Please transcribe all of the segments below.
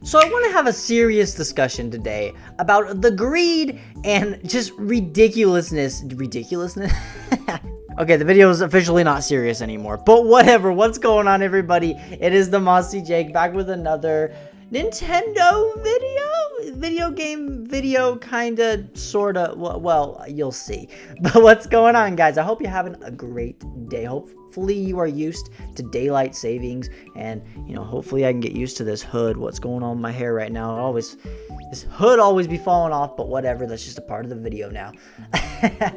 So I want to have a serious discussion today about the greed and just ridiculousness. Okay, the video is officially not serious anymore, but whatever. What's going on, everybody? It is the Mossy Jake back with another Nintendo video, kinda, sorta. Well, you'll see. But what's going on, guys? I hope you're having a great day. Hopefully you are used to daylight savings, and hopefully I can get used to this hood. What's going on with my hair right now? This hood always be falling off, but whatever. That's just a part of the video now.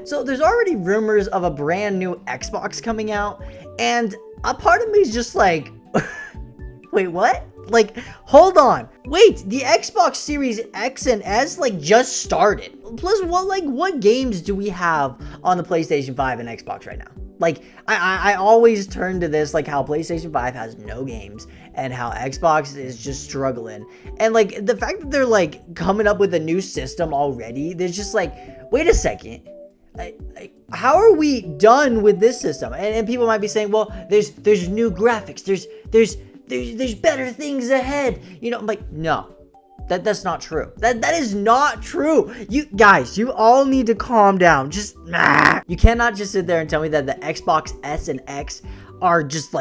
So there's already rumors of a brand new Xbox coming out, and a part of me is just like, wait, what? Like, hold on. Wait, the Xbox Series X and S just started. Plus, what games do we have on the PlayStation 5 and Xbox right now? I always turn to this, how PlayStation 5 has no games and how Xbox is just struggling. And the fact that they're coming up with a new system already, there's just wait a second. How are we done with this system? And people might be saying, well, there's new graphics. There's better things ahead. I'm like, no. That's not true. That is not true. You guys, you all need to calm down. Just you cannot just sit there and tell me that the Xbox S and X are just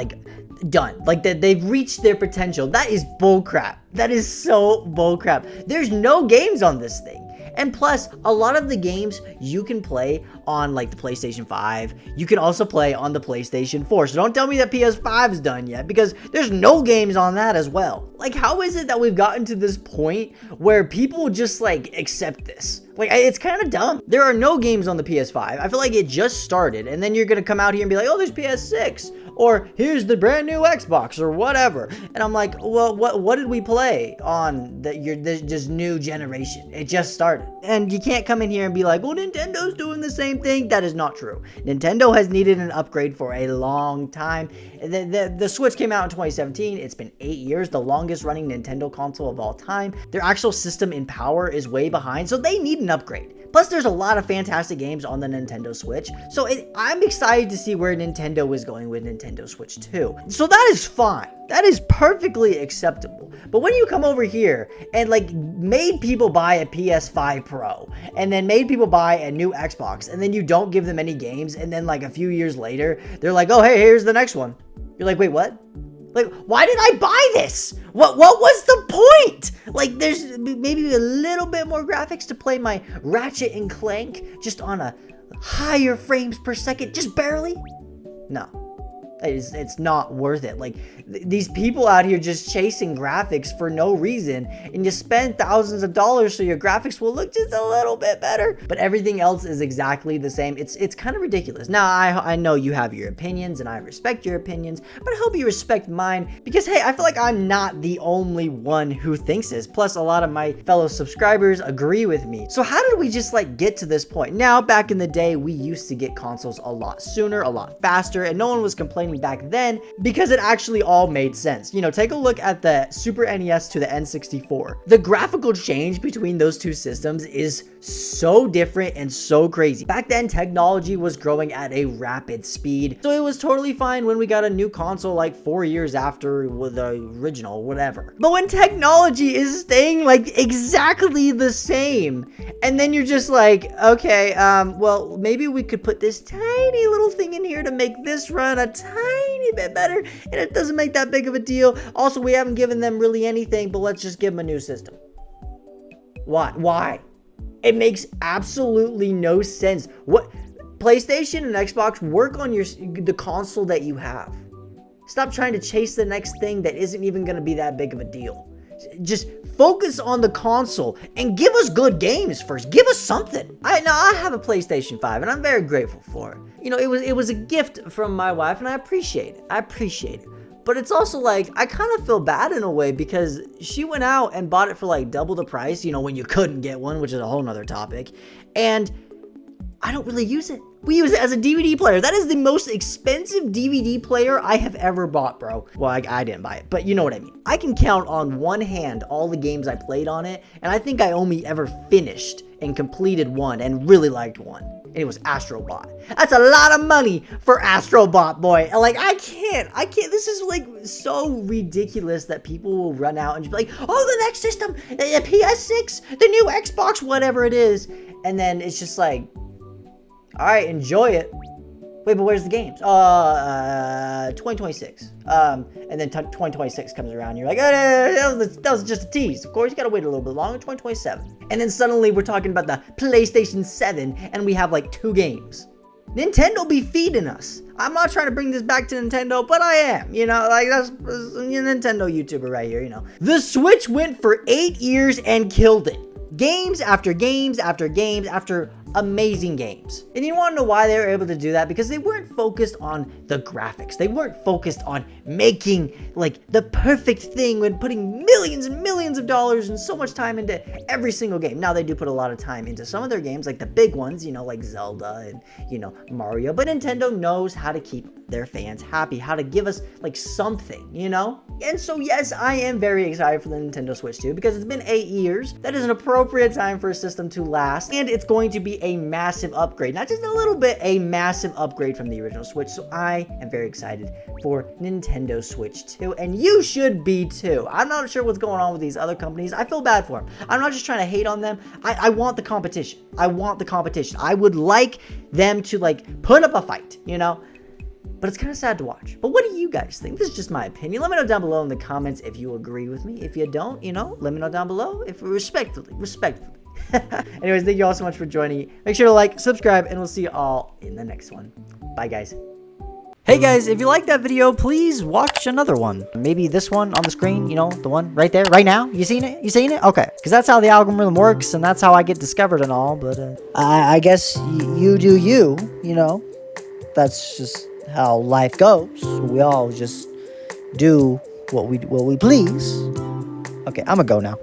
done. That they've reached their potential. That is bullcrap. That is so bullcrap. There's no games on this thing. And plus, a lot of the games you can play on the PlayStation 5, you can also play on the PlayStation 4. So don't tell me that PS5 is done yet, because there's no games on that as well. How is it that we've gotten to this point where people just accept this? It's kind of dumb. There are no games on the PS5. I feel like it just started, and then you're gonna come out here and be like, oh, there's PS6, or here's the brand new Xbox, or whatever. And I'm like, well, what did we play on this new generation? It just started. And you can't come in here and be like, well, Nintendo's doing the same thing. That is not true. Nintendo has needed an upgrade for a long time. The Switch came out in 2017. It's been 8 years, the longest running Nintendo console of all time. Their actual system in power is way behind, so they need an upgrade. Plus, there's a lot of fantastic games on the Nintendo Switch, so I'm excited to see where Nintendo is going with Nintendo Switch 2. So that is fine. That is perfectly acceptable. But when you come over here and made people buy a PS5 Pro, and then made people buy a new Xbox, and then you don't give them any games, and then a few years later, they're like, oh, hey, here's the next one. You're like, wait, what? Why did I buy this? What was the point? There's maybe a little bit more graphics to play my Ratchet and Clank just on a higher frames per second, just barely? No. It's not worth it. These people out here just chasing graphics for no reason, and you spend thousands of dollars so your graphics will look just a little bit better, but everything else is exactly the same. It's kind of ridiculous. Now, I know you have your opinions, and I respect your opinions, but I hope you respect mine, because hey, I feel like I'm not the only one who thinks this. Plus, a lot of my fellow subscribers agree with me. So how did we just get to this point? Now, back in the day, we used to get consoles a lot sooner, a lot faster, and no one was complaining back then because it actually all made sense. Take a look at the Super NES to the N64. The graphical change between those two systems is so different and so crazy. Back then, technology was growing at a rapid speed, so it was totally fine when we got a new console 4 years after the original, whatever. But when technology is staying exactly the same, and then you're just okay, well, maybe we could put this tiny little thing in here to make this run a tiny bit better, and it doesn't make that big of a deal. Also, we haven't given them really anything, but let's just give them a new system. Why? It makes absolutely no sense. What? PlayStation and Xbox, work on the console that you have. Stop trying to chase the next thing that isn't even going to be that big of a deal. Just focus on the console and give us good games first. Give us something. I have a PlayStation 5, and I'm very grateful for it. It was a gift from my wife, and I appreciate it. But it's also I kind of feel bad in a way, because she went out and bought it for double the price, when you couldn't get one, which is a whole nother topic. And I don't really use it. We use it as a DVD player. That is the most expensive DVD player I have ever bought, bro. Well, I didn't buy it, but you know what I mean. I can count on one hand all the games I played on it, and I think I only ever finished and completed one and really liked one. And it was Astro Bot. That's a lot of money for Astro Bot, boy. Like, I can't. This is like so ridiculous that people will run out and just be like, oh, the next system, the PS6, the new Xbox, whatever it is. And then it's just like, all right, enjoy it. Wait, but where's the games? 2026. And then 2026 comes around. And you're like, that was just a tease. Of course, you gotta wait a little bit longer. 2027. And then suddenly we're talking about the PlayStation 7, and we have like 2 games. Nintendo be feeding us. I'm not trying to bring this back to Nintendo, but I am. You know, like that's a Nintendo YouTuber right here. You know, the Switch went for 8 years and killed it. Games after games after games after amazing games. And you want to know why they were able to do that? Because they weren't focused on the graphics. They weren't focused on making like the perfect thing when putting millions and millions of dollars and so much time into every single game. Now they do put a lot of time into some of their games, like the big ones, you know, like Zelda and, you know, Mario. But Nintendo knows how to keep their fans happy, how to give us like something, you know? And so yes, I am very excited for the Nintendo Switch 2 because it's been 8 years. That is an appropriate time for a system to last, and it's going to be a massive upgrade, not just a little bit, a massive upgrade from the original Switch. So I am very excited for Nintendo Switch 2, and you should be too. I'm not sure what's going on with these other companies. I feel bad for them. I'm not just trying to hate on them. I want the competition. I want the competition. I would like them to like put up a fight, you know? But it's kind of sad to watch. But what do you guys think? This is just my opinion. Let me know down below in the comments if you agree with me. If you don't, you know, let me know down below. If respectfully. Anyways, thank you all so much for joining. Make sure to like, subscribe, and we'll see you all in the next one. Bye, guys. Hey guys, if you like that video, please watch another one. Maybe this one on the screen, you know, the one right there, right now. You seen it? You seen it? Okay. Because that's how the algorithm works, and that's how I get discovered and all. But I guess you do you, you know. That's just how life goes. We all just do what we please. Okay, I'm gonna go now.